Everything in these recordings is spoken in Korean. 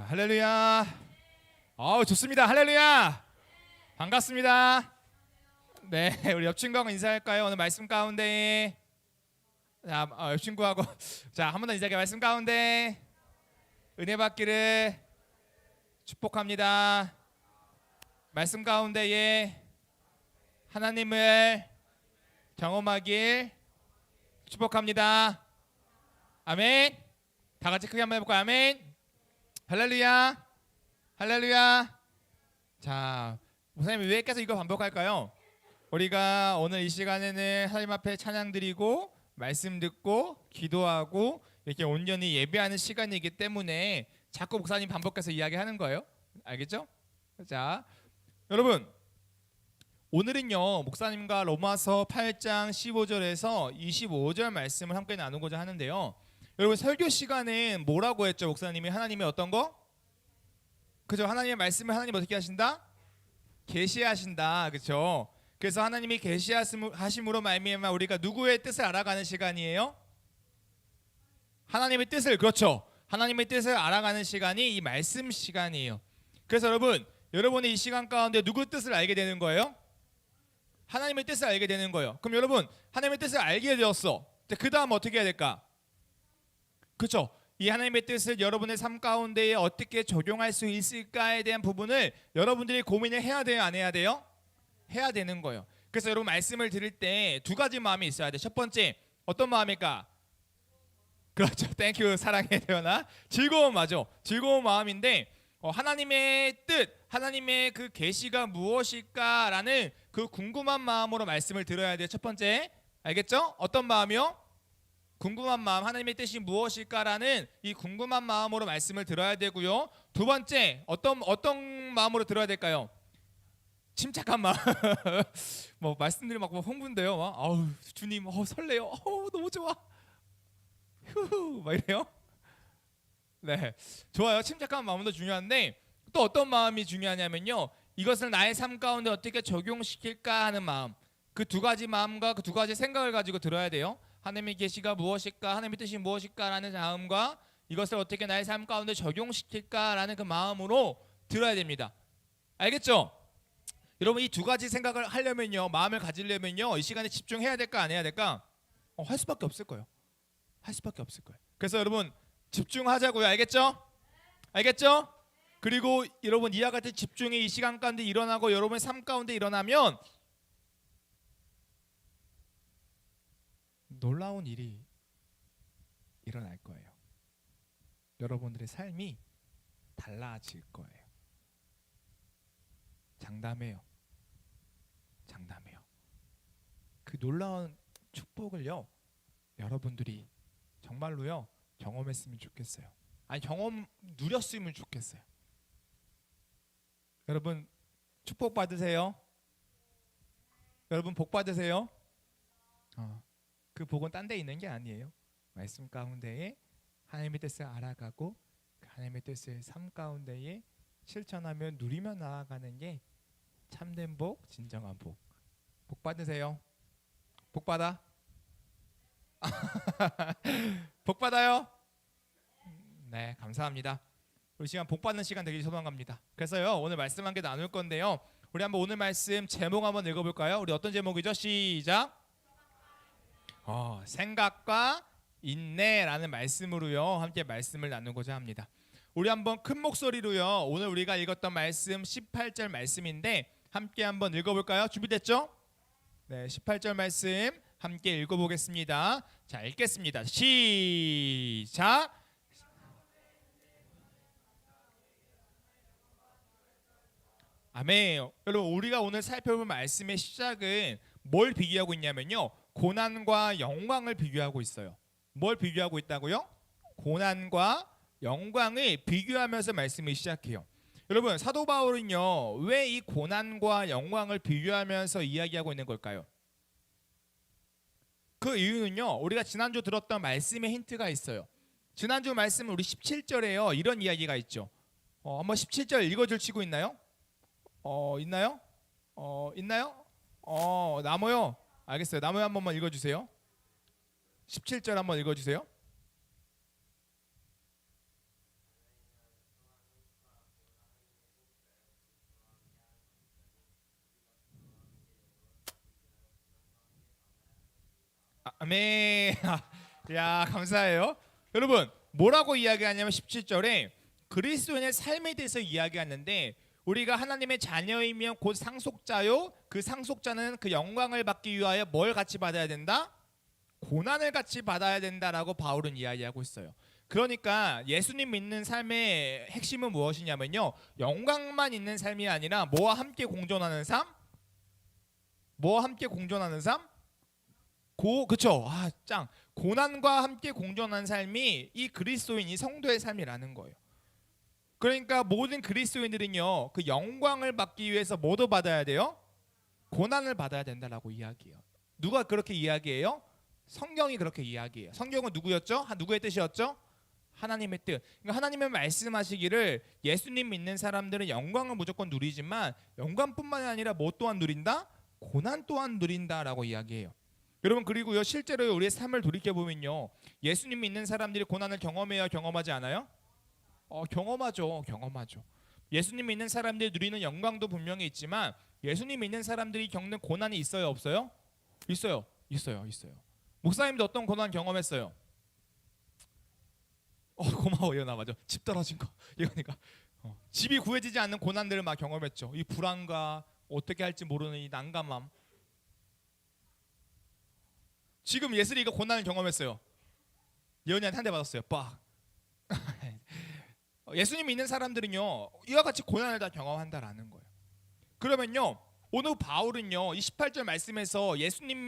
할렐루야. 좋습니다. 할렐루야. 반갑습니다. 네, 우리 옆 친구하고 인사할까요? 오늘 말씀 가운데. 자, 옆 친구하고 자, 한 번 더 인사할게요. 말씀 가운데 은혜 받기를 축복합니다. 말씀 가운데에 하나님을 경험하길 축복합니다. 아멘. 다 같이 크게 한번 해볼까요? 아멘. 할렐루야. 할렐루야. 자, 목사님 왜 계속 이거 반복할까요? 우리가 오늘 이 시간에는 하나님 앞에 찬양 드리고 말씀 듣고 기도하고 이렇게 온전히 예배하는 시간이기 때문에 자꾸 목사님 반복해서 이야기하는 거예요. 알겠죠? 자, 여러분 오늘은요 목사님과 로마서 8장 15절에서 25절 말씀을 함께 나누고자 하는데요. 여러분 설교 시간엔 뭐라고 했죠? 목사님이 하나님의 어떤 거? 그죠? 하나님의 말씀을 하나님 어떻게 하신다? 계시하신다. 그렇죠? 그래서 하나님이 계시하심으로 말미암아 우리가 누구의 뜻을 알아가는 시간이에요? 하나님의 뜻을, 그렇죠? 하나님의 뜻을 알아가는 시간이 이 말씀 시간이에요. 그래서 여러분이 이 시간 가운데 누구 뜻을 알게 되는 거예요? 하나님의 뜻을 알게 되는 거예요. 그럼 여러분 하나님의 뜻을 알게 되었어. 그 다음 어떻게 해야 될까? 그렇죠? 이 하나님의 뜻을 여러분의 삶 가운데에 어떻게 적용할 수 있을까에 대한 부분을 여러분들이 고민을 해야 돼요? 안 해야 돼요? 해야 되는 거예요. 그래서 여러분 말씀을 들을 때 두 가지 마음이 있어야 돼. 첫 번째 어떤 마음일까? 그렇죠. 땡큐 사랑해 태어나. 즐거운 맞아. 즐거운 마음인데 하나님의 뜻, 하나님의 그 계시가 무엇일까라는 그 궁금한 마음으로 말씀을 들어야 돼요. 첫 번째. 알겠죠? 어떤 마음이요? 궁금한 마음, 하나님의 뜻이 무엇일까라는 이 궁금한 마음으로 말씀을 들어야 되고요. 두 번째, 어떤 마음으로 들어야 될까요? 침착한 마음. 뭐 말씀들이 막 흥분돼요. 막 아우 주님, 설레요. 너무 좋아. 휴, 막 이래요. 네, 좋아요. 침착한 마음도 중요한데 또 어떤 마음이 중요하냐면요. 이것을 나의 삶 가운데 어떻게 적용시킬까 하는 마음. 그 두 가지 마음과 그 두 가지 생각을 가지고 들어야 돼요. 하나님의 계시가 무엇일까, 하나님의 뜻이 무엇일까라는 마음과 이것을 어떻게 나의 삶 가운데 적용시킬까라는 그 마음으로 들어야 됩니다. 알겠죠? 여러분 이 두 가지 생각을 하려면요, 마음을 가지려면요, 이 시간에 집중해야 될까 안 해야 될까? 할 수밖에 없을 거예요. 할 수밖에 없을 거예요. 그래서 여러분 집중하자고요. 알겠죠? 알겠죠? 그리고 여러분 이와 같은 집중이 이 시간 가운데 일어나고 여러분의 삶 가운데 일어나면 놀라운 일이 일어날 거예요. 여러분들의 삶이 달라질 거예요. 장담해요. 장담해요. 그 놀라운 축복을요, 여러분들이 정말로요 경험했으면 좋겠어요. 아니 경험 누렸으면 좋겠어요. 여러분 축복 받으세요. 여러분 복 받으세요. 그 복은 딴 데 있는 게 아니에요. 말씀 가운데에 하나님의 뜻을 알아가고 그 하나님의 뜻을 삶 가운데에 실천하며 누리며 나아가는 게 참된 복, 진정한 복. 복 받으세요. 복 받아. 복 받아요. 네, 감사합니다. 우리 시간 복 받는 시간 되길 소망합니다. 그래서요 오늘 말씀 한 개 나눌 건데요. 우리 한번 오늘 말씀 제목 한번 읽어볼까요? 우리 어떤 제목이죠? 시작. 생각과 인내라는 말씀으로요 함께 말씀을 나누고자 합니다. 우리 한번 큰 목소리로요 오늘 우리가 읽었던 말씀 18절 말씀인데 함께 한번 읽어볼까요? 준비됐죠? 네, 18절 말씀 함께 읽어보겠습니다. 자, 읽겠습니다. 시작. 아멘. 여러분 우리가 오늘 살펴볼 말씀의 시작은 뭘 비교하고 있냐면요, 고난과 영광을 비교하고 있어요. 뭘 비교하고 있다고요? 고난과 영광을 비교하면서 말씀을 시작해요. 여러분 사도 바울은요 왜 이 고난과 영광을 비교하면서 이야기하고 있는 걸까요? 그 이유는요 우리가 지난주 들었던 말씀의 힌트가 있어요. 지난주 말씀 우리 17절에요 이런 이야기가 있죠. 한번 17절 읽어줄 친구 있나요? 있나요? 있나요? 나무요. 알겠어요. 나무요 한 번만 읽어주세요. 17절 한번 읽어주세요. 아멘. 야, 감사해요. 여러분, 뭐라고 이야기하냐면 17절에 그리스도인의 삶에 대해서 이야기하는데, 우리가 하나님의 자녀이면 곧 상속자요, 그 상속자는 그 영광을 받기 위하여 뭘 같이 받아야 된다? 고난을 같이 받아야 된다라고 바울은 이야기하고 있어요. 그러니까 예수님 믿는 삶의 핵심은 무엇이냐면요, 영광만 있는 삶이 아니라 뭐와 함께 공존하는 삶? 뭐와 함께 공존하는 삶? 그쵸. 짱. 고난과 함께 공존한 삶이 이 그리스도인, 이 성도의 삶이라는 거예요. 그러니까 모든 그리스도인들은요, 그 영광을 받기 위해서 뭐도 받아야 돼요? 고난을 받아야 된다라고 이야기해요. 누가 그렇게 이야기해요? 성경이 그렇게 이야기해요. 성경은 누구였죠? 누구의 뜻이었죠? 하나님의 뜻. 그러니까 하나님의 말씀하시기를 예수님 믿는 사람들은 영광을 무조건 누리지만 영광뿐만 아니라 뭐 또한 누린다? 고난 또한 누린다라고 이야기해요. 여러분, 그리고요, 실제로 우리의 삶을 돌이켜보면요, 예수님 믿는 사람들이 고난을 경험해야 경험하지 않아요? 경험하죠. 예수님 믿는 사람들이 누리는 영광도 분명히 있지만 예수님 믿는 사람들이 겪는 고난이 있어요, 없어요? 있어요. 목사님도 어떤 고난 경험했어요? 고마워, 예언아. 맞아. 집 떨어진 거 예언이가 집이 구해지지 않는 고난들을 막 경험했죠. 이 불안과 어떻게 할지 모르는 이 난감함. 지금 예슬이가 고난을 경험했어요. 예언이한테 한 대 받았어요. 빡. 예수님 믿는 사람들은요, 이와 같이 고난을 다 경험한다라는 거예요. 그러면요, 오늘 바울은요, 이 18절 말씀에서 예수님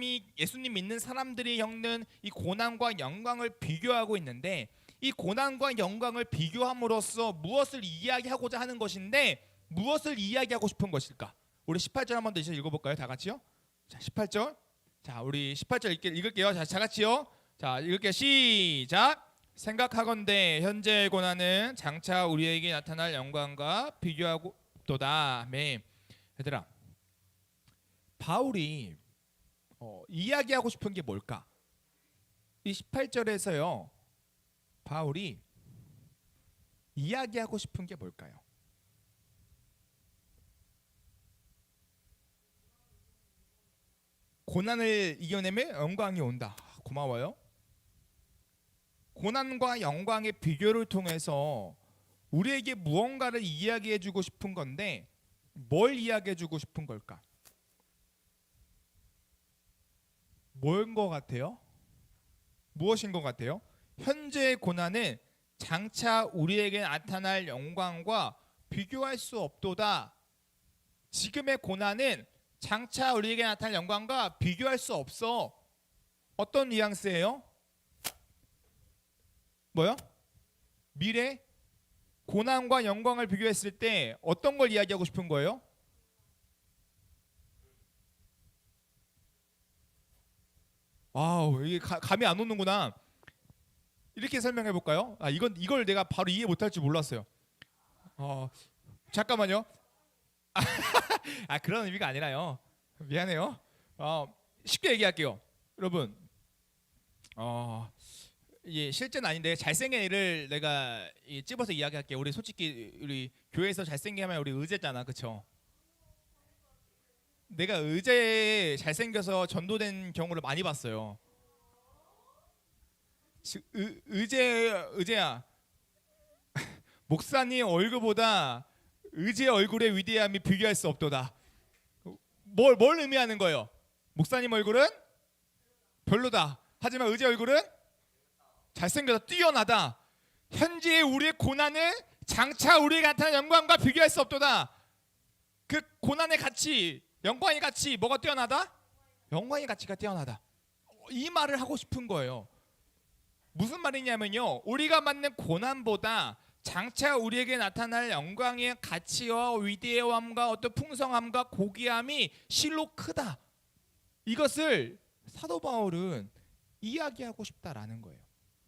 믿는 사람들이 겪는 이 고난과 영광을 비교하고 있는데, 이 고난과 영광을 비교함으로써 무엇을 이야기하고자 하는 것인데, 무엇을 이야기하고 싶은 것일까? 우리 18절 한번 더 읽어볼까요? 다 같이요. 자, 18절. 자, 우리 18절 읽을게요. 자, 다 같이요. 자, 읽을게요. 시작. 생각하건대 현재의 고난은 장차 우리에게 나타날 영광과 비교하고도다. 아멘. 얘들아, 바울이 이야기하고 싶은 게 뭘까? 이 18절에서요, 바울이 이야기하고 싶은 게 뭘까요? 고난을 이겨내면 영광이 온다. 고마워요. 고난과 영광의 비교를 통해서 우리에게 무언가를 이야기해주고 싶은 건데, 뭘 이야기해주고 싶은 걸까? 뭐인 것 같아요? 무엇인 것 같아요? 현재의 고난은 장차 우리에게 나타날 영광과 비교할 수 없도다. 지금의 고난은 장차 우리에게 나타날 영광과 비교할 수 없어. 어떤 뉘앙스예요? 뭐요? 미래? 고난과 영광을 비교했을 때 어떤 걸 이야기하고 싶은 거예요? 이게 감이 안 오는구나. 이렇게 설명해 볼까요? 이걸 내가 바로 이해 못할 줄 몰랐어요. 잠깐만요. 그런 의미가 아니라요. 미안해요. 쉽게 얘기할게요. 여러분, 실제는 아닌데 잘생긴 애를 내가 찝어서 이야기할게요. 우리 솔직히 우리 교회에서 잘생긴 하면 우리 의제잖아, 그쵸? 내가 의제에 잘생겨서 전도된 경우를 많이 봤어요. 의제야. 목사님 얼굴보다 의제의 얼굴의 위대함이 비교할 수 없도다. 뭘 의미하는 거예요? 목사님 얼굴은 별로다. 하지만 의제 얼굴은 잘생겨서 뛰어나다. 현재의 우리의 고난을 장차 우리에게 나타난 영광과 비교할 수 없도다. 그 고난의 가치, 영광의 가치, 뭐가 뛰어나다? 영광의 가치가 뛰어나다. 이 말을 하고 싶은 거예요. 무슨 말이냐면요, 우리가 받는 고난보다 장차 우리에게 나타날 영광의 가치와 위대함과 어떤 풍성함과 고귀함이 실로 크다. 이것을 사도 바울은 이야기하고 싶다라는 거예요.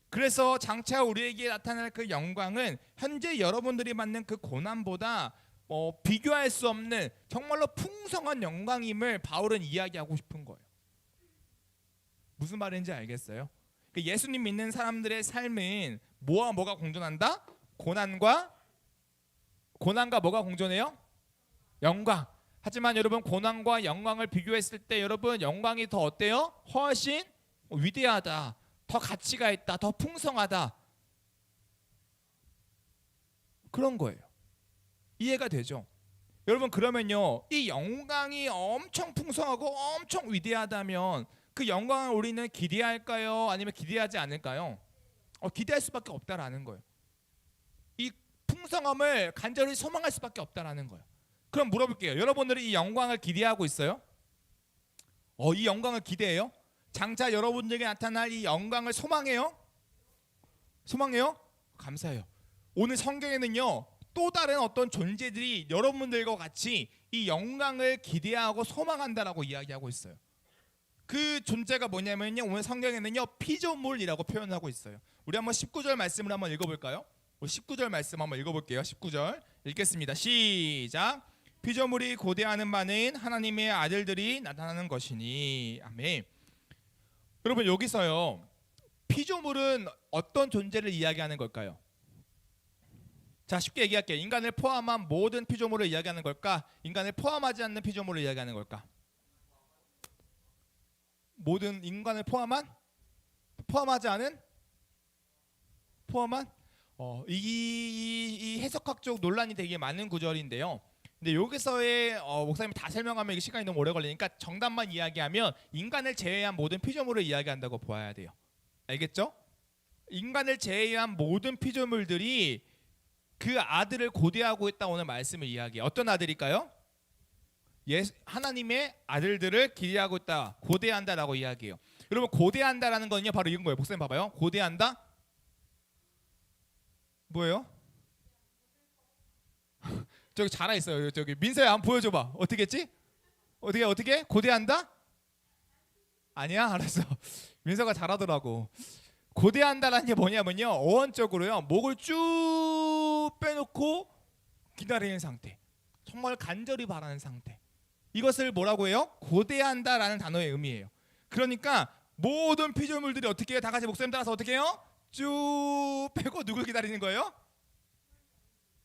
그래서 장차 우리에게 나타날 그 영광은 현재 여러분들이 받는 그 고난보다 비교할 수 없는 정말로 풍성한 영광임을 바울은 이야기하고 싶은 거예요. 무슨 말인지 알겠어요? 예수님 믿는 사람들의 삶은 뭐와 뭐가 공존한다? 고난과 뭐가 공존해요? 영광. 하지만 여러분, 고난과 영광을 비교했을 때 여러분, 영광이 더 어때요? 훨씬 위대하다, 더 가치가 있다, 더 풍성하다, 그런 거예요. 이해가 되죠? 여러분, 그러면요, 이 영광이 엄청 풍성하고 엄청 위대하다면 그 영광을 우리는 기대할까요? 아니면 기대하지 않을까요? 기대할 수밖에 없다라는 거예요. 이 풍성함을 간절히 소망할 수밖에 없다라는 거예요. 그럼 물어볼게요. 여러분들이 이 영광을 기대하고 있어요? 이 영광을 기대해요? 장차 여러분들에게 나타날 이 영광을 소망해요? 소망해요? 감사해요. 오늘 성경에는요, 또 다른 어떤 존재들이 여러분들과 같이 이 영광을 기대하고 소망한다라고 이야기하고 있어요. 그 존재가 뭐냐면요, 오늘 성경에는요, 피조물이라고 표현하고 있어요. 우리 한번 19절 말씀을 한번 읽어볼까요? 우리 19절 말씀 한번 읽어볼게요. 19절 읽겠습니다. 시작. 피조물이 고대하는 바는 하나님의 아들들이 나타나는 것이니. 아멘. 여러분, 여기서요, 피조물은 어떤 존재를 이야기하는 걸까요? 자, 쉽게 얘기할게요. 인간을 포함한 모든 피조물을 이야기하는 걸까? 인간을 포함하지 않는 피조물을 이야기하는 걸까? 모든 인간을 포함하지 않은? 포함한? 이 해석학적 논란이 되게 많은 구절인데요. 근데 여기서의 목사님이 다 설명하면 시간이 너무 오래 걸리니까 정답만 이야기하면 인간을 제외한 모든 피조물을 이야기한다고 보아야 돼요. 알겠죠? 인간을 제외한 모든 피조물들이 그 아들을 고대하고 있다, 오늘 말씀을 이야기해요. 어떤 아들일까요? 하나님의 아들들을 기대하고 있다, 고대한다라고 이야기해요. 여러분, 고대한다라는 건요, 바로 이건 거예요. 목사님 봐봐요. 고대한다? 뭐예요? 저기 자라 있어요. 저기 민서야, 한번 보여줘봐. 어떻게 했지? 어떻게? 고대한다? 아니야? 알았어. 민서가 잘하더라고. 고대한다라는 게 뭐냐면요, 어원적으로요, 목을 쭉 빼놓고 기다리는 상태, 정말 간절히 바라는 상태, 이것을 뭐라고 해요? 고대한다라는 단어의 의미예요. 그러니까 모든 피조물들이 어떻게 해요? 다 같이 목사님 따라서 어떻게 해요? 쭉 빼고 누굴 기다리는 거예요?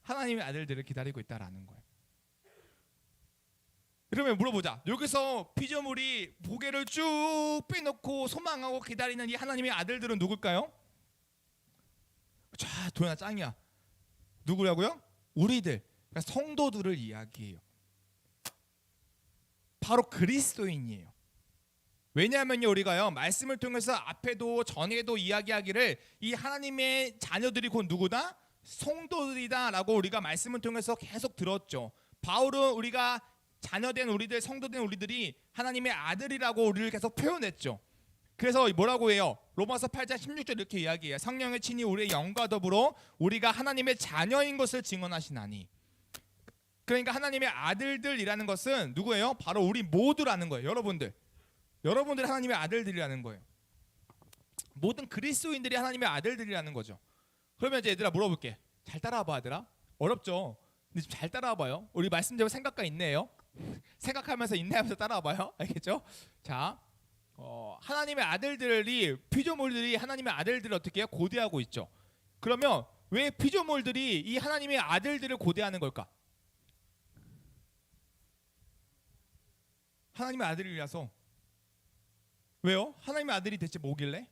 하나님의 아들들을 기다리고 있다라는 거예요. 그러면 물어보자. 여기서 피조물이 고개를 쭉 빼놓고 소망하고 기다리는 이 하나님의 아들들은 누굴까요? 자, 도현아 짱이야. 누구라고요? 우리들, 그러니까 성도들을 이야기해요. 바로 그리스도인이에요. 왜냐하면요, 우리가요, 말씀을 통해서 앞에도 전에도 이야기하기를 이 하나님의 자녀들이 곧 누구다? 성도들이다라고 우리가 말씀을 통해서 계속 들었죠. 바울은 우리가 자녀된 우리들, 성도된 우리들이 하나님의 아들이라고 우리를 계속 표현했죠. 그래서 뭐라고 해요? 로마서 8장 16절 이렇게 이야기해요. 성령의 친히 우리의 영과 더불어 우리가 하나님의 자녀인 것을 증언하시나니. 그러니까 하나님의 아들들이라는 것은 누구예요? 바로 우리 모두라는 거예요. 여러분들 하나님의 아들들이라는 거예요. 모든 그리스도인들이 하나님의 아들들이라는 거죠. 그러면 이제 얘들아 물어볼게. 잘 따라와봐, 얘들아. 어렵죠? 근데 좀 잘 따라와봐요. 우리 말씀 제목 생각과 인내예요. 생각하면서 인내하면서 따라와봐요. 알겠죠? 자, 하나님의 아들들이, 피조물들이 하나님의 아들들을 어떻게 해요? 고대하고 있죠. 그러면 왜 피조물들이 이 하나님의 아들들을 고대하는 걸까? 하나님의 아들이라서. 왜요? 하나님의 아들이 대체 뭐길래?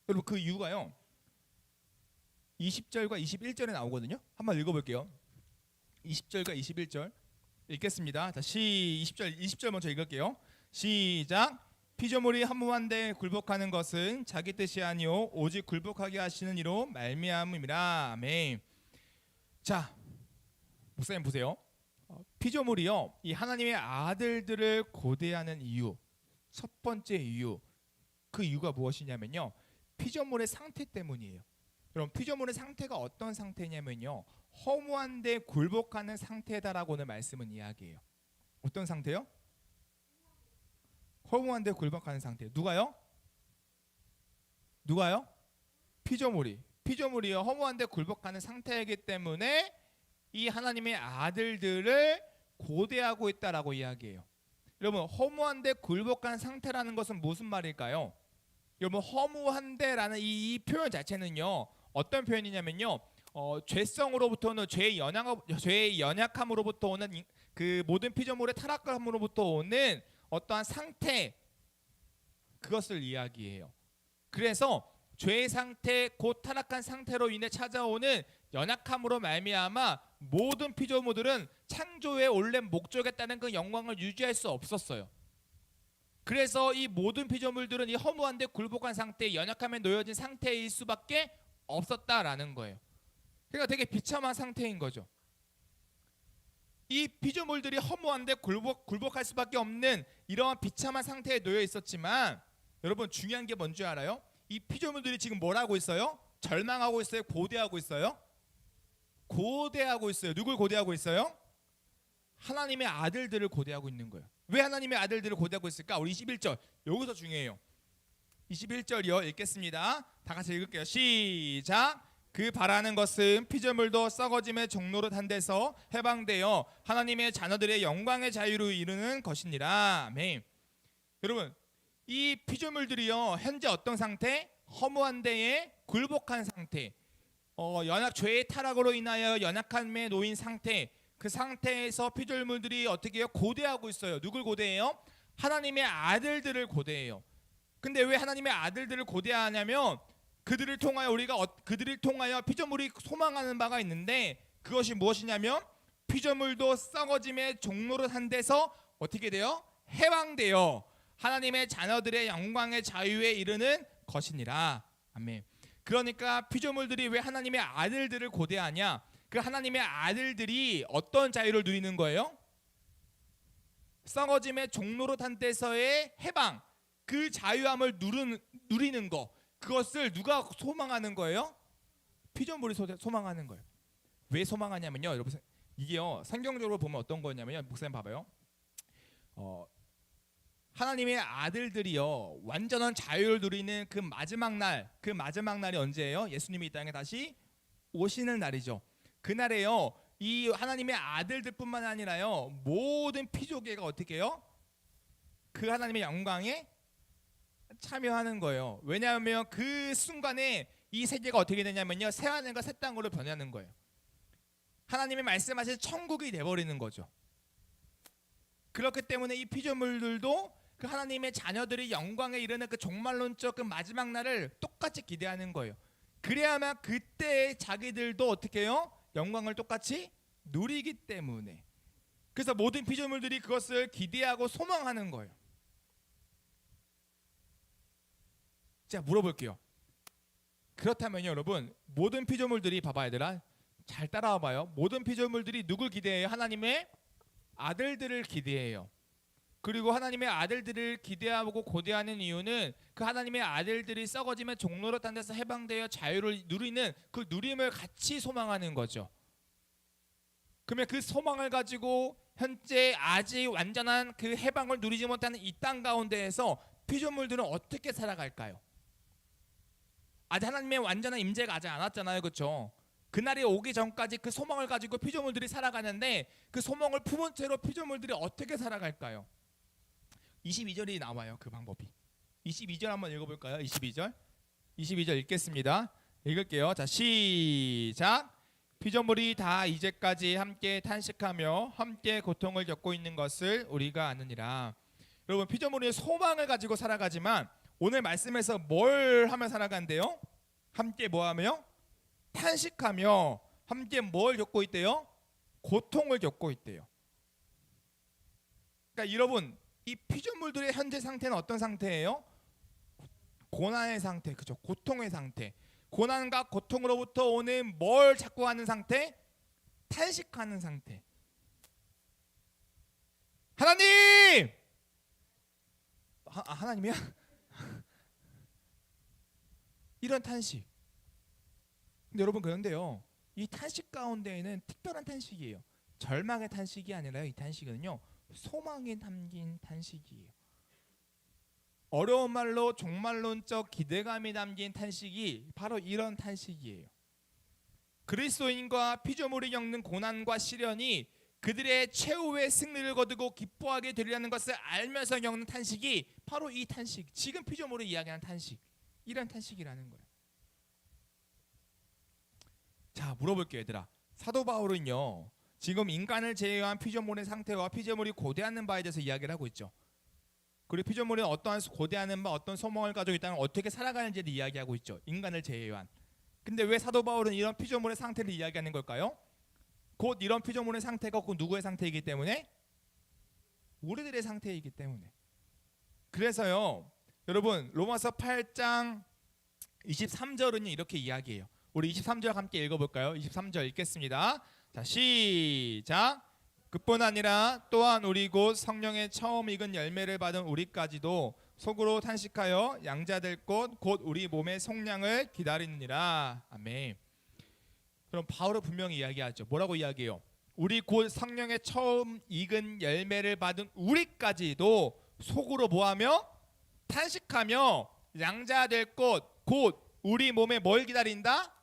여러분, 그 이유가요, 20절과 21절에 나오거든요. 한번 읽어볼게요. 20절과 21절 읽겠습니다. 자, 20절 먼저 읽을게요. 시작. 피조물이 한무한데 굴복하는 것은 자기 뜻이 아니요 오직 굴복하게 하시는 이로 말미암음이라. 아멘. 자, 목사님 보세요. 피조물이요, 이 하나님의 아들들을 고대하는 이유, 첫 번째 이유, 그 이유가 무엇이냐면요, 피조물의 상태 때문이에요. 여러분, 피조물의 상태가 어떤 상태냐면요, 허무한데 굴복하는 상태다라고 오늘 말씀은 이야기해요. 어떤 상태요? 허무한데 굴복하는 상태. 누가요? 피조물이요, 허무한데 굴복하는 상태이기 때문에 이 하나님의 아들들을 고대하고 있다라고 이야기해요. 여러분, 허무한데 굴복한 상태라는 것은 무슨 말일까요? 여러분, 허무한데라는 이 표현 자체는요, 어떤 표현이냐면요, 죄성으로부터는 죄의 연약함으로부터 오는 그 모든 피조물의 타락감으로부터 오는 어떠한 상태, 그것을 이야기해요. 그래서 죄의 상태, 곧 타락한 상태로 인해 찾아오는 연약함으로 말미암아 모든 피조물들은 창조의 원래 목적에 따른 그 영광을 유지할 수 없었어요. 그래서 이 모든 피조물들은 이 허무한데 굴복한 상태, 연약함에 놓여진 상태일 수밖에 없었다라는 거예요. 그러니까 되게 비참한 상태인 거죠. 이 피조물들이 허무한데 굴복할 수밖에 없는 이러한 비참한 상태에 놓여 있었지만, 여러분 중요한 게 뭔지 알아요? 이 피조물들이 지금 뭘 하고 있어요? 절망하고 있어요? 고대하고 있어요? 고대하고 있어요. 누굴 고대하고 있어요? 하나님의 아들들을 고대하고 있는 거예요. 왜 하나님의 아들들을 고대하고 있을까? 우리 21절 여기서 중요해요. 21절이요. 읽겠습니다. 다 같이 읽을게요. 시작. 그 바라는 것은 피조물도 썩어짐의 종로로 한 데서 해방되어 하나님의 자녀들의 영광의 자유로 이르는 것이니라. 아멘. 여러분 이 피조물들이요 현재 어떤 상태? 허무한 데에 굴복한 상태, 죄의 타락으로 인하여 연약함에 놓인 상태, 그 상태에서 피조물들이 어떻게 해요? 고대하고 있어요. 누굴 고대해요? 하나님의 아들들을 고대해요. 근데 왜 하나님의 아들들을 고대하냐면 그들을 통하여 피조물이 소망하는 바가 있는데, 그것이 무엇이냐면 피조물도 썩어짐의 종로를 한 데서 어떻게 돼요? 해방되어 하나님의 자녀들의 영광의 자유에 이르는 것이니라. 아멘. 그러니까 피조물들이 왜 하나님의 아들들을 고대하냐? 그 하나님의 아들들이 어떤 자유를 누리는 거예요? 썩어짐의 종로로 한 데서의 해방, 그 자유함을 누리는 거, 그것을 누가 소망하는 거예요? 피조물이 소망하는 거예요. 왜 소망하냐면요, 여러분 이게요 성경적으로 보면 어떤 거냐면요, 목사님 봐봐요. 하나님의 아들들이요 완전한 자유를 누리는 그 마지막 날이 언제예요? 예수님이 이 땅에 다시 오시는 날이죠. 그날에요 이 하나님의 아들들뿐만 아니라요 모든 피조계가 어떻게 해요? 그 하나님의 영광에 참여하는 거예요. 왜냐하면 그 순간에 이 세계가 어떻게 되냐면요 새 하늘과 새 땅으로 변하는 거예요. 하나님이 말씀하신 천국이 돼버리는 거죠. 그렇기 때문에 이 피조물들도 그 하나님의 자녀들이 영광에 이르는 그 종말론적 그 마지막 날을 똑같이 기대하는 거예요. 그래야만 그때 자기들도 어떻게 해요? 영광을 똑같이 누리기 때문에. 그래서 모든 피조물들이 그것을 기대하고 소망하는 거예요. 자, 물어볼게요. 그렇다면요 여러분, 모든 피조물들이 봐봐 얘들아, 잘 따라와봐요. 모든 피조물들이 누굴 기대해요? 하나님의 아들들을 기대해요. 그리고 하나님의 아들들을 기대하고 고대하는 이유는 그 하나님의 아들들이 썩어지면 종로로 딴 데서 해방되어 자유를 누리는 그 누림을 같이 소망하는 거죠. 그러면 그 소망을 가지고 현재 아직 완전한 그 해방을 누리지 못하는 이 땅 가운데에서 피조물들은 어떻게 살아갈까요? 아직 하나님의 완전한 임재가 아직 안 왔잖아요, 그렇죠? 그날이 오기 전까지 그 소망을 가지고 피조물들이 살아가는데, 그 소망을 품은 채로 피조물들이 어떻게 살아갈까요? 22절이 나와요. 그 방법이. 22절 한번 읽어볼까요? 22절 읽겠습니다. 읽을게요. 자, 시작. 피조물이 다 이제까지 함께 탄식하며 함께 고통을 겪고 있는 것을 우리가 아느니라. 여러분, 피조물이 소망을 가지고 살아가지만 오늘 말씀에서 뭘 하며 살아간대요? 함께 뭐 하며? 탄식하며 함께 뭘 겪고 있대요? 고통을 겪고 있대요. 그러니까 여러분, 이 피조물들의 현재 상태는 어떤 상태예요? 고난의 상태, 그죠? 고통의 상태. 고난과 고통으로부터 오는 뭘 자꾸 하는 상태? 탄식하는 상태. 하나님! 하나님이야? 이런 탄식. 근데 여러분, 그런데요, 이 탄식 가운데에는 특별한 탄식이에요. 절망의 탄식이 아니라요, 이 탄식은요 소망이 담긴 탄식이에요. 어려운 말로 종말론적 기대감이 담긴 탄식이 바로 이런 탄식이에요. 그리스도인과 피조물이 겪는 고난과 시련이 그들의 최후의 승리를 거두고 기뻐하게 되리라는 것을 알면서 겪는 탄식이 바로 이 탄식, 지금 피조물이 이야기하는 탄식, 이런 탄식이라는 거예요. 자, 물어볼게요 얘들아. 사도 바울은요 지금 인간을 제외한 피조물의 상태와 피조물이 고대하는 바에 대해서 이야기를 하고 있죠. 그리고 피조물은 어떠한 고대하는 바 어떤 소망을 가지고 있다면 어떻게 살아가는지를 이야기하고 있죠. 인간을 제외한. 근데 왜 사도 바울은 이런 피조물의 상태를 이야기하는 걸까요? 곧 이런 피조물의 상태가 곧 누구의 상태이기 때문에? 우리들의 상태이기 때문에. 그래서요, 여러분 로마서 8장 23절은 이렇게 이야기해요. 우리 23절 함께 읽어볼까요? 23절 읽겠습니다. 자, 시작. 그뿐 아니라 또한 우리 곧 성령의 처음 익은 열매를 받은 우리까지도 속으로 탄식하여 양자될 것 곧 우리 몸의 속량을 기다리느니라. 아멘. 그럼 바울은 분명히 이야기하죠. 뭐라고 이야기해요? 우리 곧 성령의 처음 익은 열매를 받은 우리까지도 속으로 뭐하며? 탄식하며 양자될 것 곧 우리 몸에 뭘 기다린다?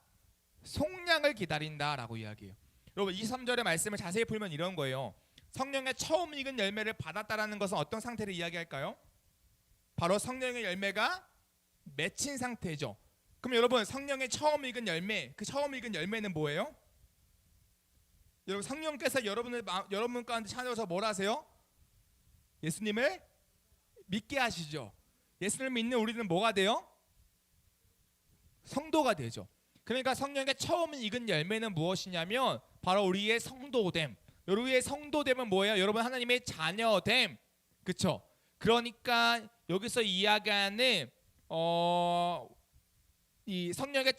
속량을 기다린다라고 이야기해요. 여러분 23절의 말씀을 자세히 풀면 이런 거예요. 성령의 처음 익은 열매를 받았다라는 것은 어떤 상태를 이야기할까요? 바로 성령의 열매가 맺힌 상태죠. 그럼 여러분 성령의 처음 익은 열매, 그 처음 익은 열매는 뭐예요? 여러분 성령께서 여러분 가운데 찾아오셔서 뭘 하세요? 예수님을 믿게 하시죠. 예수님을 믿는 우리는 뭐가 돼요? 성도가 되죠. 그러니까 성령의 처음 익은 열매는 무엇이냐면 바로 우리의 성도됨. 우리의 성도됨은 뭐예요? 여러분 하나님의 자녀됨. 그렇죠? 그러니까 여기서 이야기하는 이 성령의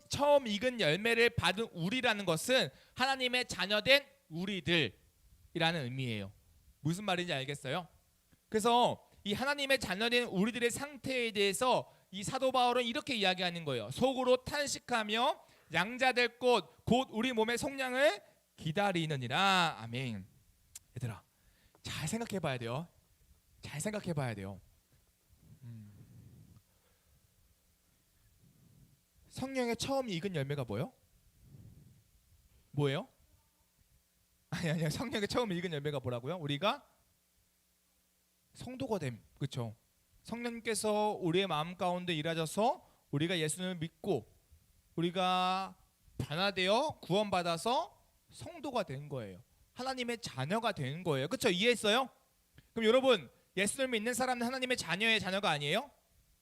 처음 익은 열매를 받은 우리라는 것은 하나님의 자녀된 우리들이라는 의미예요. 무슨 말인지 알겠어요? 그래서 이 하나님의 자녀된 우리들의 상태에 대해서 이 사도 바울은 이렇게 이야기하는 거예요. 속으로 탄식하며 양자될 것 곧 우리 몸의 속량을 기다리느니라. 아멘. 얘들아 잘 생각해 봐야 돼요. 잘 생각해 봐야 돼요. 성령의 처음 익은 열매가 뭐예요? 아니 성령의 처음 익은 열매가 뭐라고요? 우리가 성도가 됨. 그렇죠? 성령님께서 우리의 마음 가운데 일하셔서 우리가 예수님을 믿고 우리가 변화되어 구원받아서 성도가 된 거예요. 하나님의 자녀가 된 거예요. 그렇죠? 이해했어요? 그럼 여러분 예수님을 믿는 사람은 하나님의 자녀의 자녀가 아니에요?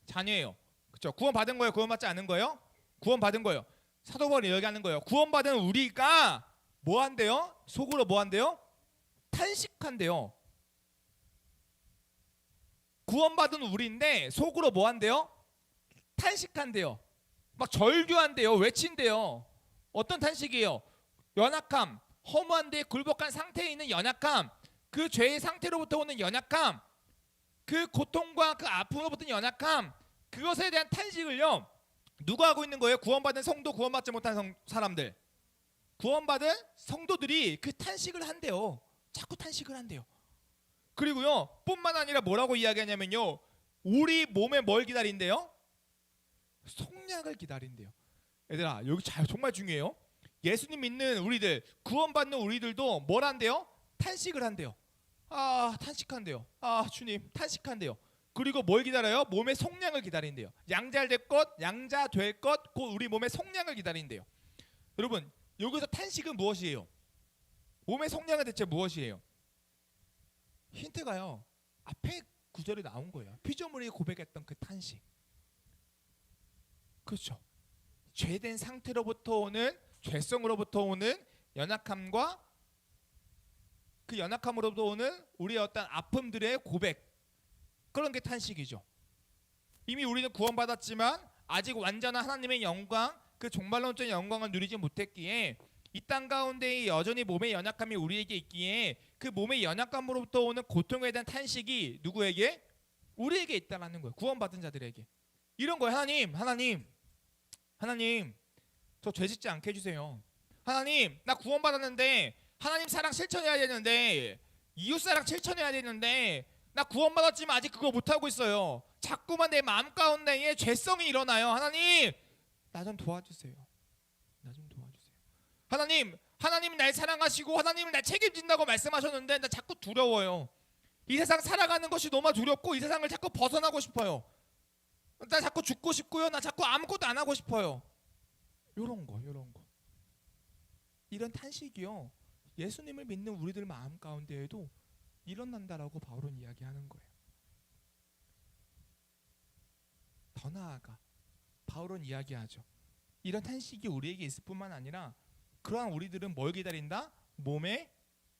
자녀예요. 그렇죠? 구원받은 거예요? 구원받지 않은 거예요? 구원받은 거예요. 사도 바울이 이야기하는 거예요. 구원받은 우리가 뭐 한대요? 속으로 뭐 한대요? 탄식한대요. 구원받은 우리인데 속으로 뭐 한대요? 탄식한대요. 막 절규한대요. 외친대요. 어떤 탄식이에요? 연약함, 허무한데 굴복한 상태에 있는 연약함, 그 죄의 상태로부터 오는 연약함, 그 고통과 그 아픔으로부터 연약함, 그것에 대한 탄식을요 누가 하고 있는 거예요? 구원받은 성도, 구원받지 못한 사람들. 구원받은 성도들이 그 탄식을 한대요. 자꾸 탄식을 한대요. 그리고요 뿐만 아니라 뭐라고 이야기하냐면요 우리 몸에 뭘 기다린대요? 속량을 기다린대요. 얘들아 여기 정말 중요해요. 예수님 믿는 우리들, 구원받는 우리들도 뭘 한대요? 탄식을 한대요. 탄식한대요. 주님 탄식한대요. 그리고 뭘 기다려요? 몸의 속량을 기다린대요. 양자될 것 곧 우리 몸의 속량을 기다린대요. 여러분 여기서 탄식은 무엇이에요? 몸의 속량은 대체 무엇이에요? 힌트가요 앞에 구절에 나온 거예요. 피조물이 고백했던 그 탄식. 그렇죠? 죄된 상태로부터 오는, 죄성으로부터 오는 연약함과 그 연약함으로부터 오는 우리의 어떤 아픔들의 고백, 그런 게 탄식이죠. 이미 우리는 구원받았지만 아직 완전한 하나님의 영광, 그 종말론적인 영광을 누리지 못했기에 이 땅 가운데 여전히 몸의 연약함이 우리에게 있기에 그 몸의 연약함으로부터 오는 고통에 대한 탄식이 누구에게? 우리에게 있다라는 거예요. 구원받은 자들에게. 이런 거예요. 하나님 저 죄 짓지 않게 해주세요. 하나님 나 구원받았는데 하나님 사랑 실천해야 되는데 이웃사랑 실천해야 되는데 나 구원받았지만 아직 그거 못하고 있어요. 자꾸만 내 마음 가운데에 죄성이 일어나요. 하나님 나 좀 도와주세요. 하나님 날 사랑하시고 하나님은 날 책임진다고 말씀하셨는데 나 자꾸 두려워요. 이 세상 살아가는 것이 너무 두렵고 이 세상을 자꾸 벗어나고 싶어요. 나 자꾸 죽고 싶고요. 나 자꾸 아무것도 안 하고 싶어요. 요런 거. 이런 탄식이요. 예수님을 믿는 우리들 마음 가운데에도 일어난다라고 바울은 이야기하는 거예요. 더 나아가 바울은 이야기하죠. 이런 탄식이 우리에게 있을 뿐만 아니라 그러한 우리들은 뭘 기다린다? 몸의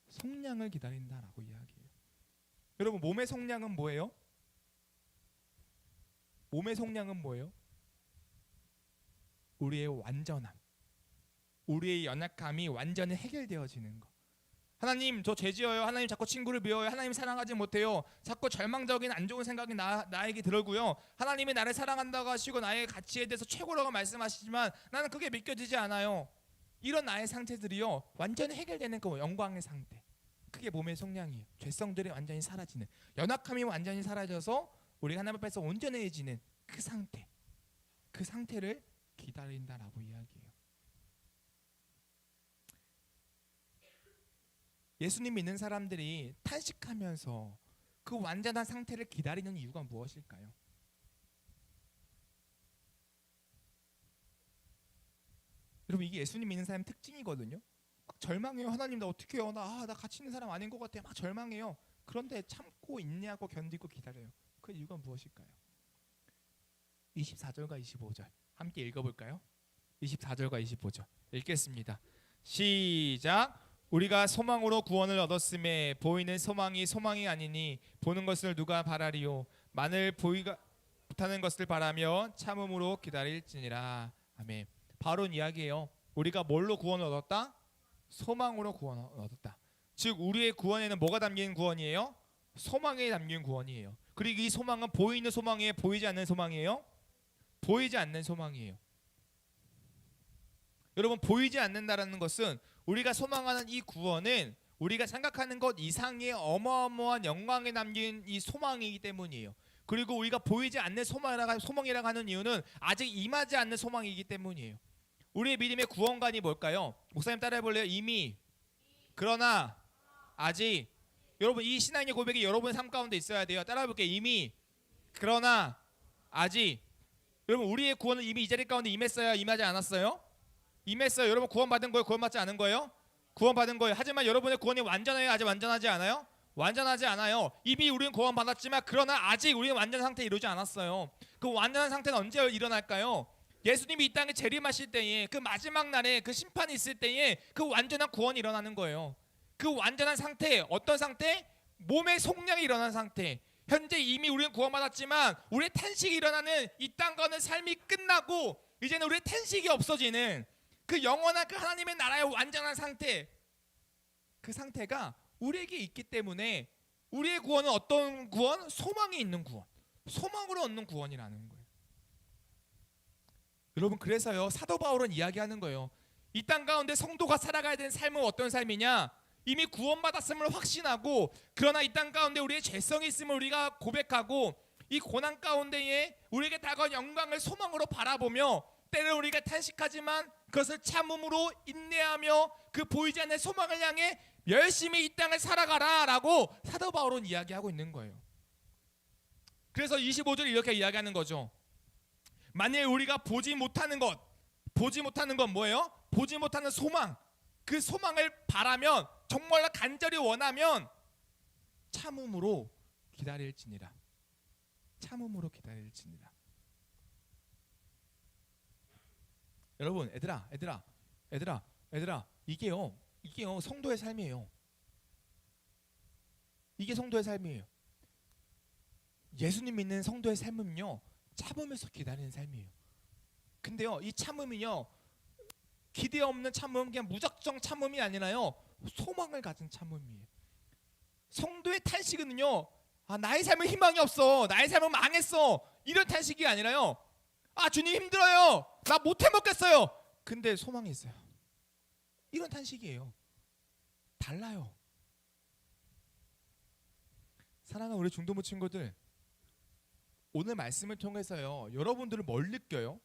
속량을 기다린다라고 이야기해요. 여러분, 몸의 속량은 뭐예요? 몸의 속량은 뭐예요? 우리의 완전함, 우리의 연약함이 완전히 해결되어지는 것. 하나님, 저 죄지어요. 하나님, 자꾸 친구를 미워요. 하나님, 사랑하지 못해요. 자꾸 절망적인 안 좋은 생각이 나에게 들고요. 하나님이 나를 사랑한다고 하시고 나의 가치에 대해서 최고라고 말씀하시지만 나는 그게 믿겨지지 않아요. 이런 나의 상태들이요, 완전히 해결되는 그 영광의 상태, 그게 몸의 속량이에요. 죄성들이 완전히 사라지는, 연약함이 완전히 사라져서 우리가 하나님 앞에서 온전해지는 그 상태, 그 상태를 기다린다라고 이야기해요. 예수님 믿는 사람들이 탄식하면서 그 완전한 상태를 기다리는 이유가 무엇일까요? 여러분, 이게 예수님 믿는 사람의 특징이거든요. 막 절망해요. 하나님, 나 어떻게 해요? 나 가치 있는 사람 아닌 것 같아요. 막 절망해요. 그런데 참고 인내하고 견디고 기다려요. 그 이유가 무엇일까요? 24절과 25절 함께 읽어볼까요? 24절과 25절 읽겠습니다. 시작. 우리가 소망으로 구원을 얻었음에 보이는 소망이 아니니 보는 것을 누가 바라리요? 만일 보이가 못하는 것을 바라며 참음으로 기다릴지니라. 아멘. 바울은 이야기해요. 우리가 뭘로 구원을 얻었다? 소망으로 구원을 얻었다. 즉 우리의 구원에는 뭐가 담긴 구원이에요? 소망에 담긴 구원이에요. 그리고 이 소망은 보이는 소망이에요? 보이지 않는 소망이에요? 보이지 않는 소망이에요. 여러분, 보이지 않는다라는 것은 우리가 소망하는 이 구원은 우리가 생각하는 것 이상의 어마어마한 영광에 담긴 이 소망이기 때문이에요. 그리고 우리가 보이지 않는 소망이라고 하는 이유는 아직 임하지 않는 소망이기 때문이에요. 우리의 믿음의 구원관이 뭘까요? 목사님 따라해볼래요? 이미, 그러나, 아직. 여러분, 이 신앙의 고백이 여러분의 삶 가운데 있어야 돼요. 따라해볼게요. 이미, 그러나, 아직. 여러분, 우리의 구원은 이미 이 자리 가운데 임했어요? 임하지 않았어요? 임했어요. 여러분, 구원받은 거예요? 구원받지 않은 거예요? 구원받은 거예요. 하지만 여러분의 구원이 완전해요? 아직 완전하지 않아요? 완전하지 않아요. 이미 우리는 구원받았지만 그러나 아직 우리는 완전한 상태에 이루지 않았어요. 그 완전한 상태는 언제 일어날까요? 예수님이 이 땅에 재림하실 때에, 그 마지막 날에 그 심판이 있을 때에 그 완전한 구원이 일어나는 거예요. 그 완전한 상태, 어떤 상태? 몸의 속량이 일어난 상태. 현재 이미 우리는 구원받았지만 우리의 탄식이 일어나는, 이 땅과는 삶이 끝나고 이제는 우리의 탄식이 없어지는 그 영원한 그 하나님의 나라의 완전한 상태, 그 상태가 우리에게 있기 때문에 우리의 구원은 어떤 구원? 소망이 있는 구원, 소망으로 얻는 구원이라는 거예요. 여러분, 그래서요, 사도 바울은 이야기하는 거예요. 이 땅 가운데 성도가 살아가야 되는 삶은 어떤 삶이냐? 이미 구원받았음을 확신하고, 그러나 이 땅 가운데 우리의 죄성이 있음을 우리가 고백하고, 이 고난 가운데에 우리에게 다가온 영광을 소망으로 바라보며, 때로 우리가 탄식하지만 그것을 참음으로 인내하며 그 보이지 않는 소망을 향해 열심히 이 땅을 살아가라라고 사도 바울은 이야기하고 있는 거예요. 그래서 25절 이렇게 이야기하는 거죠. 만일 우리가 보지 못하는 것 뭐예요? 보지 못하는 소망, 그 소망을 바라면, 정말 간절히 원하면 참음으로 기다릴지니라. 참음으로 기다릴지니라. 여러분, 얘들아, 이게요 성도의 삶이에요. 이게 성도의 삶이에요. 예수님 믿는 성도의 삶은요, 참으면서 기다리는 삶이에요. 근데요, 이 참음이요, 기대 없는 참음, 그냥 무작정 참음이 아니라요, 소망을 가진 참음이에요. 성도의 탄식은요, 나의 삶은 희망이 없어, 나의 삶은 망했어, 이런 탄식이 아니라요, 주님 힘들어요, 나 못 해먹겠어요, 근데 소망이 있어요, 이런 탄식이에요. 달라요. 사랑하는 우리 중도부 친구들, 오늘 말씀을 통해서요, 여러분들은 뭘 느껴요?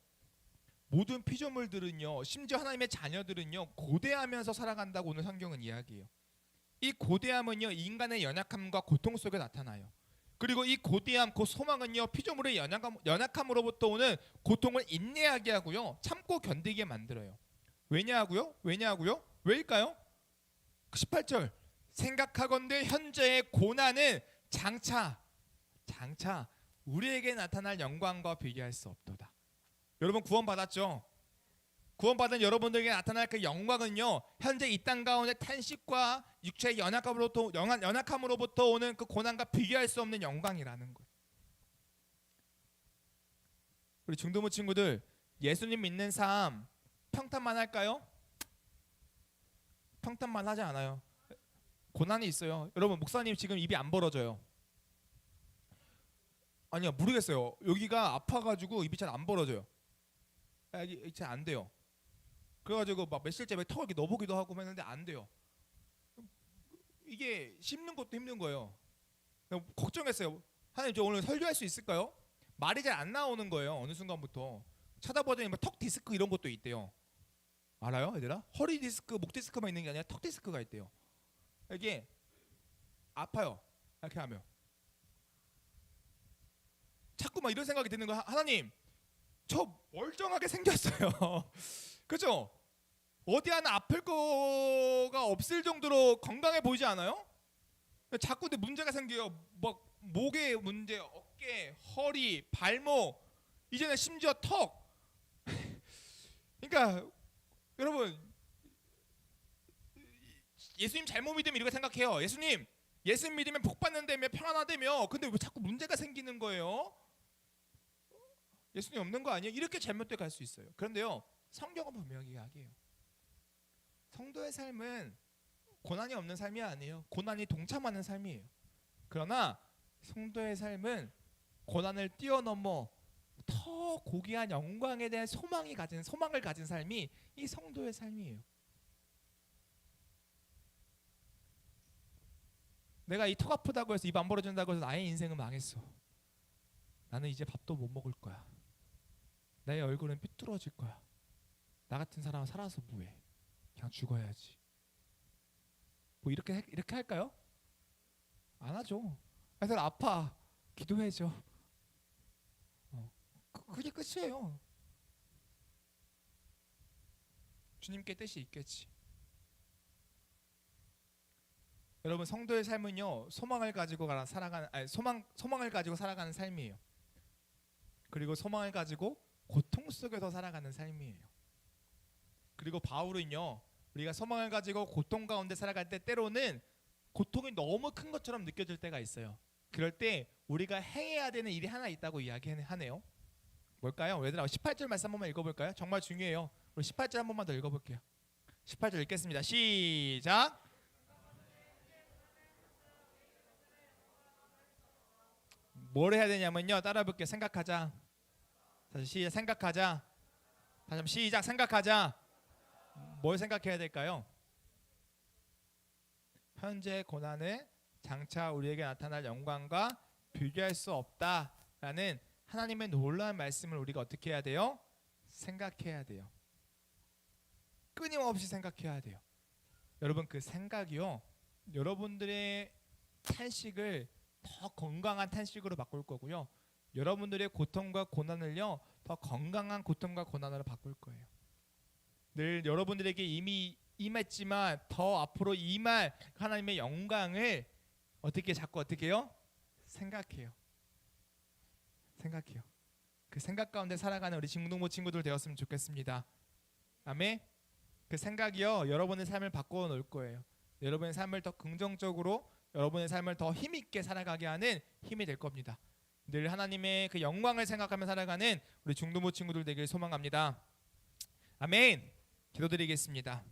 모든 피조물들은요, 심지어 하나님의 자녀들은요, 고대하면서 살아간다고 오늘 성경은 이야기해요. 이 고대함은요, 인간의 연약함과 고통 속에 나타나요. 그리고 이 고대함, 그 소망은요, 피조물의 연약함으로부터 오는 고통을 인내하게 하고요, 참고 견디게 만들어요. 왜냐고요? 왜일까요? 18절, 생각하건대 현재의 고난은 장차 우리에게 나타날 영광과 비교할 수 없도다. 여러분 구원 받았죠? 구원받은 여러분들에게 나타날 그 영광은요, 현재 이 땅 가운데 탄식과 육체의 연약함으로부터 오는 그 고난과 비교할 수 없는 영광이라는 거예요. 우리 중도부 친구들, 예수님 믿는 삶 평탄만 할까요? 평탄만 하지 않아요. 고난이 있어요. 여러분 목사님 지금 입이 안 벌어져요. 아니요, 모르겠어요. 여기가 아파가지고 입이 잘 안 벌어져요. 이게 잘 안 돼요. 그래가지고 막 며칠째 턱을 이렇게 넣어보기도 하고 했는데 안 돼요. 이게 씹는 것도 힘든 거예요. 걱정했어요. 하나님, 저 오늘 설교할 수 있을까요? 말이 잘 안 나오는 거예요. 어느 순간부터 찾아보더니 턱 디스크 이런 것도 있대요. 알아요, 얘들아? 허리 디스크, 목 디스크만 있는 게 아니라 턱 디스크가 있대요. 이게 아파요. 이렇게 하면 자꾸 막 이런 생각이 드는 거야. 하나님, 저 멀쩡하게 생겼어요. 그죠? 어디 하나 아플 거가 없을 정도로 건강해 보이지 않아요? 자꾸 근데 문제가 생겨요. 막 목에 문제, 어깨, 허리, 발목, 이제는 심지어 턱. 그러니까 여러분, 예수님 잘못 믿으면 이렇게 생각해요. 예수님 믿으면 복 받는다며, 평안하다며. 근데 왜 자꾸 문제가 생기는 거예요? 예수님 없는 거 아니에요? 이렇게 잘못돼 갈 수 있어요. 그런데요, 성경은 분명히 이야기해요. 성도의 삶은 고난이 없는 삶이 아니에요. 고난이 동참하는 삶이에요. 그러나 성도의 삶은 고난을 뛰어넘어 더 고귀한 영광에 대한 소망을 가진 삶이 이 성도의 삶이에요. 내가 이 턱 아프다고 해서 입 안 벌어진다고 해서 나의 인생은 망했어. 나는 이제 밥도 못 먹을 거야. 나의 얼굴은 삐뚤어질 거야. 나 같은 사람은 살아서 뭐해? 그냥 죽어야지. 뭐 이렇게 할까요? 안 하죠. 그래서 아파, 기도해줘. 그게 끝이에요. 주님께 뜻이 있겠지. 여러분, 성도의 삶은요, 소망을 가지고 살아가는 삶이에요. 그리고 소망을 가지고 고통 속에서 살아가는 삶이에요. 그리고 바울은요, 우리가 소망을 가지고 고통 가운데 살아갈 때 때로는 고통이 너무 큰 것처럼 느껴질 때가 있어요. 그럴 때 우리가 행해야 되는 일이 하나 있다고 이야기하네요. 뭘까요? 얘들아, 18절 말씀 한 번만 읽어볼까요? 정말 중요해요. 우리 18절 한 번만 더 읽어볼게요. 18절 읽겠습니다. 시작. 뭘 해야 되냐면요, 따라볼게요. 생각하자. 다시 시작. 생각하자. 다시 한번 시작. 생각하자. 뭘 생각해야 될까요? 현재 고난은 장차 우리에게 나타날 영광과 비교할 수 없다라는 하나님의 놀라운 말씀을 우리가 어떻게 해야 돼요? 생각해야 돼요. 끊임없이 생각해야 돼요. 여러분, 그 생각이요, 여러분들의 탄식을 더 건강한 탄식으로 바꿀 거고요, 여러분들의 고통과 고난을요, 더 건강한 고통과 고난으로 바꿀 거예요. 늘 여러분들에게 이미 임했지만 더 앞으로 임할 하나님의 영광을 자꾸 어떻게 해요? 생각해요. 그 생각 가운데 살아가는 우리 중동부 친구들 되었으면 좋겠습니다. 아멘. 그 생각이요, 여러분의 삶을 바꿔 놓을 거예요. 여러분의 삶을 더 긍정적으로, 여러분의 삶을 더 힘있게 살아가게 하는 힘이 될 겁니다. 늘 하나님의 그 영광을 생각하며 살아가는 우리 중동부 친구들 되길 소망합니다. 아멘. 기도드리겠습니다.